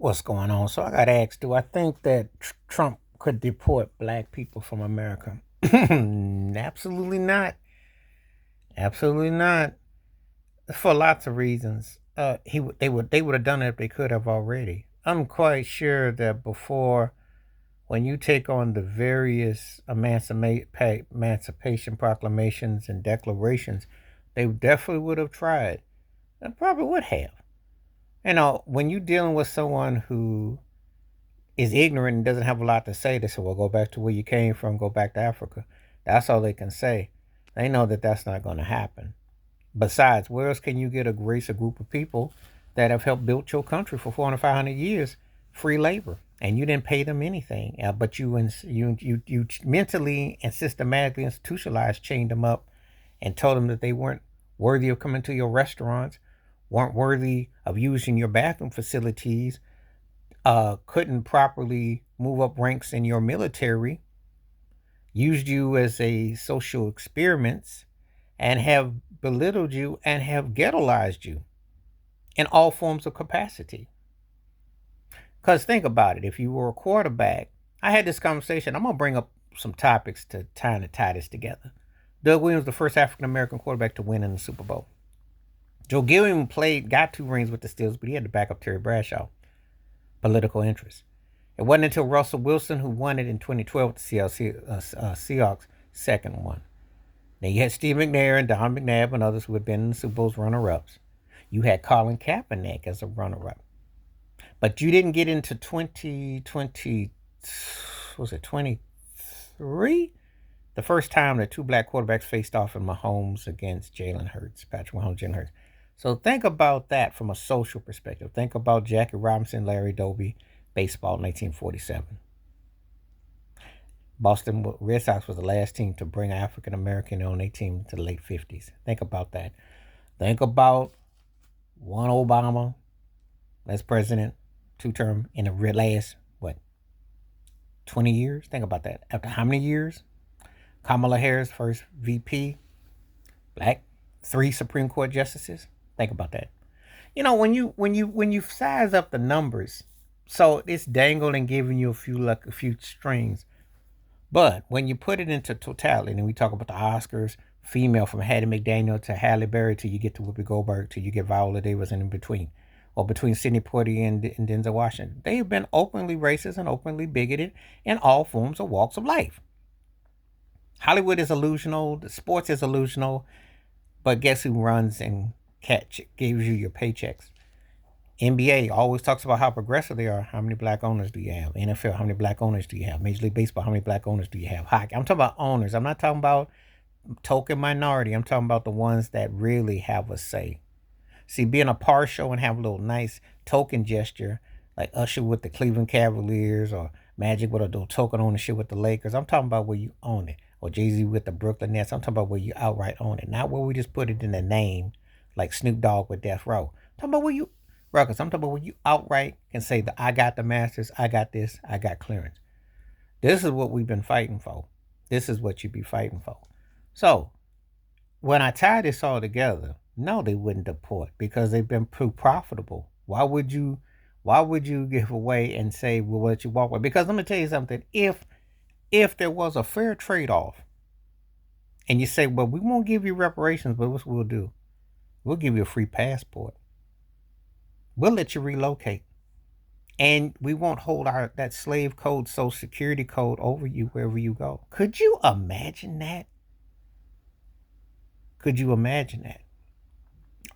What's going on? So I got asked, do I think that Trump could deport black people from America? Absolutely not. Absolutely not. For lots of reasons. They would have done it if they could have already. I'm quite sure that before, when you take on the various emancipation proclamations and declarations, they definitely would have tried. They probably would have. When you're dealing with someone who is ignorant and doesn't have a lot to say, they say, well, go back to where you came from, go back to Africa. That's all they can say. They know that that's not going to happen. Besides, where else can you get a race, a group of people that have helped build your country for 400, 500 years, free labor, and you didn't pay them anything, but you mentally and systematically institutionalized, chained them up, and told them that they weren't worthy of coming to your restaurants, weren't worthy of using your bathroom facilities, couldn't properly move up ranks in your military, used you as a social experiment, and have belittled you and have ghettoized you in all forms of capacity. Because think about it, if you were a quarterback, I had this conversation. I'm going to bring up some topics to tie this together. Doug Williams, the first African American quarterback to win in the Super Bowl. Joe Gilliam got 2 rings with the Steelers, but he had to back up Terry Bradshaw. Political interest. It wasn't until Russell Wilson, who won it in 2012 with the Seahawks, second one. Then you had Steve McNair and Don McNabb and others who had been in the Super Bowl's runner-ups. You had Colin Kaepernick as a runner-up. But you didn't get into 2020, was it 23? The first time that 2 black quarterbacks faced off in Mahomes against Jalen Hurts, Patrick Mahomes, Jalen Hurts. So think about that from a social perspective. Think about Jackie Robinson, Larry Doby, baseball, 1947. Boston Red Sox was the last team to bring African American on their team to the late 50s. Think about that. Think about one Obama as president, 2-term in the last, 20 years? Think about that. After how many years? Kamala Harris, first VP, black, 3 Supreme Court justices. Think about that. When you size up the numbers, so it's dangled and giving you a few strings. But when you put it into totality, and we talk about the Oscars, female from Hattie McDaniel to Halle Berry till you get to Whoopi Goldberg till you get Viola Davis and in between, or between Sidney Poitier and Denzel Washington. They have been openly racist and openly bigoted in all forms of walks of life. Hollywood is illusional, the sports is illusional, but guess who runs and gives you your paychecks? NBA always talks about how progressive they are. How many black owners do you have? NFL, how many black owners do you have? Major League Baseball, how many black owners do you have? Hockey, I'm talking about owners. I'm not talking about token minority. I'm talking about the ones that really have a say. See, being a partial and have a little nice token gesture, like Usher with the Cleveland Cavaliers or Magic with a little token ownership with the Lakers. I'm talking about where you own it. Or Jay-Z with the Brooklyn Nets. I'm talking about where you outright own it. Not where we just put it in the name, like Snoop Dogg with Death Row. I'm talking about where you, Ruckus, I'm talking about where you outright can say that I got the Masters, I got this, I got clearance. This is what we've been fighting for. This is what you be fighting for. So, when I tie this all together, no, they wouldn't deport because they've been too profitable. Why would you give away and say we'll let you walk away? Because let me tell you something. If there was a fair trade-off and you say, well, we won't give you reparations, but what we'll do, we'll give you a free passport. We'll let you relocate. And we won't hold that slave code, social security code over you wherever you go. Could you imagine that? Could you imagine that?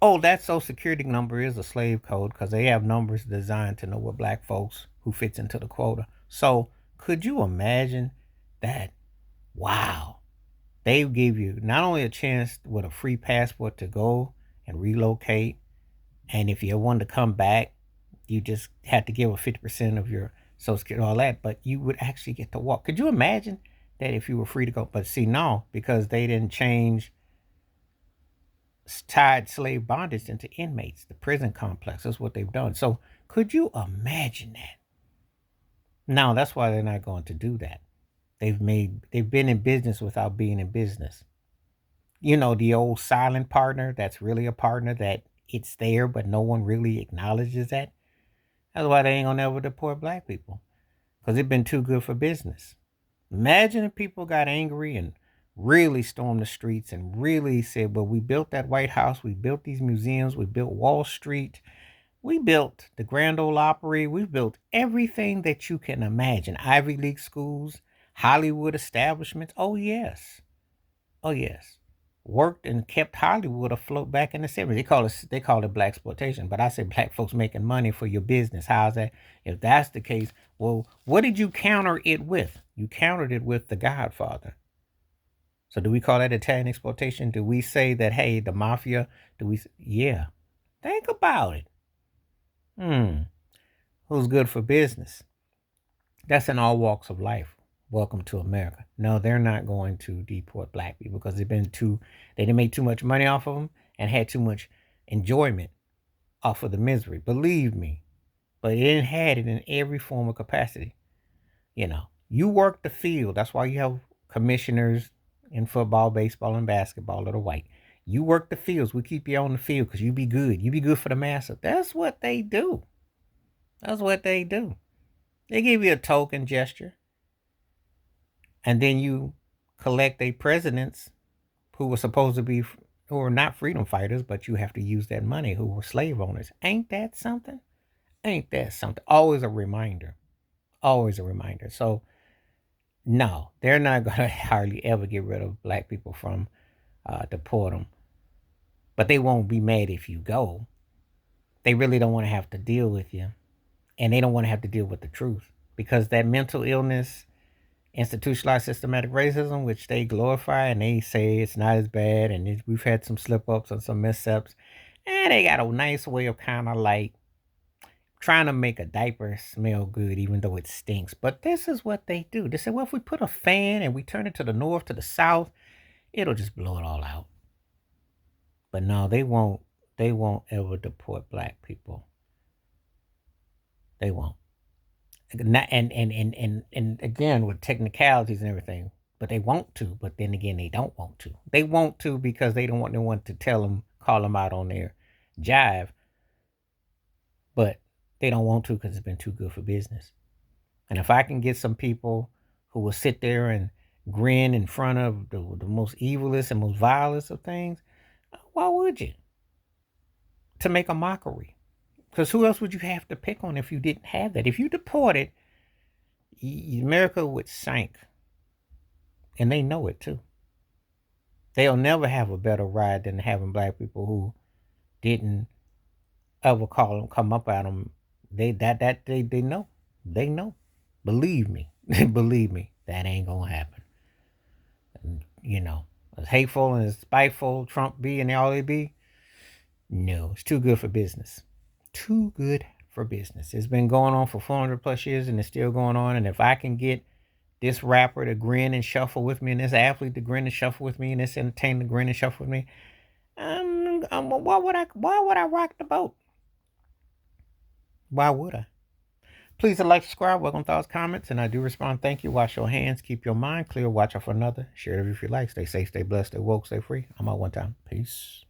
Oh, that social security number is a slave code because they have numbers designed to know what black folks who fits into the quota. So could you imagine that? Wow. They give you not only a chance with a free passport to go and relocate, and if you want to come back, you just had to give a 50% of your social security, all that, but you would actually get to walk. Could you imagine that if you were free to go? But see, no, because they didn't change tied slave bondage into inmates, the prison complex. That's what they've done. So could you imagine that? No, that's why they're not going to do that. They've been in business without being in business. The old silent partner that's really a partner, that it's there but no one really acknowledges that. That's why they ain't gonna never deport black people. Because it's been too good for business. Imagine if people got angry and really stormed the streets and really said, well, we built that White House, we built these museums, we built Wall Street, we built the Grand Ole Opry, we built everything that you can imagine. Ivy League schools, Hollywood establishments. Oh, yes. Oh, yes. Worked and kept Hollywood afloat back in the 70s. They call it black exploitation, but I say black folks making money for your business. How's that? If that's the case, well, what did you counter it with? You countered it with The Godfather. So do we call that Italian exploitation? Do we say that, hey, the mafia? Yeah. Think about it. Who's good for business? That's in all walks of life. Welcome to America. No, they're not going to deport black people because they didn't make too much money off of them and had too much enjoyment off of the misery. Believe me. But they didn't had it in every form of capacity. You work the field. That's why you have commissioners in football, baseball, and basketball that are white. You work the fields. We keep you on the field because you be good. You be good for the massa. That's what they do. That's what they do. They give you a token gesture. And then you collect a presidents who were supposed to be, who are not freedom fighters, but you have to use that money, who were slave owners. Ain't that something? Ain't that something? Always a reminder. Always a reminder. So, no, they're not going to hardly ever get rid of black people from deport them. But they won't be mad if you go. They really don't want to have to deal with you. And they don't want to have to deal with the truth. Because that mental illness, institutionalized systematic racism, which they glorify and they say it's not as bad, and we've had some slip ups and some missteps, and they got a nice way of kind of like trying to make a diaper smell good even though it stinks. But this is what they do. They say, well, if we put a fan and we turn it to the north, to the south, it'll just blow it all out. But no, they won't ever deport black people. They won't. And again, with technicalities and everything, but they want to. But then again, they don't want to. They want to because they don't want anyone to call them out on their jive. But they don't want to because it's been too good for business. And if I can get some people who will sit there and grin in front of the most evilest and most vilest of things, why would you? To make a mockery. Because who else would you have to pick on if you didn't have that? If you deported, America would sink. And they know it too. They'll never have a better ride than having black people who didn't ever come up at them. They know. They know. Believe me. Believe me. That ain't gonna happen. And, as hateful and as spiteful Trump be and all they be, no, it's too good for business. Too good for business. It's been going on for 400 plus years and it's still going on. And if I can get this rapper to grin and shuffle with me and this athlete to grin and shuffle with me and this entertainer to grin and shuffle with me, why would I rock the boat? Why would I? Please like, subscribe, welcome thoughts, comments, and I do respond. Thank you. Wash your hands, keep your mind clear, watch out for another. Share it if you like. Stay safe, stay blessed, stay woke, stay free. I'm out one time. Peace.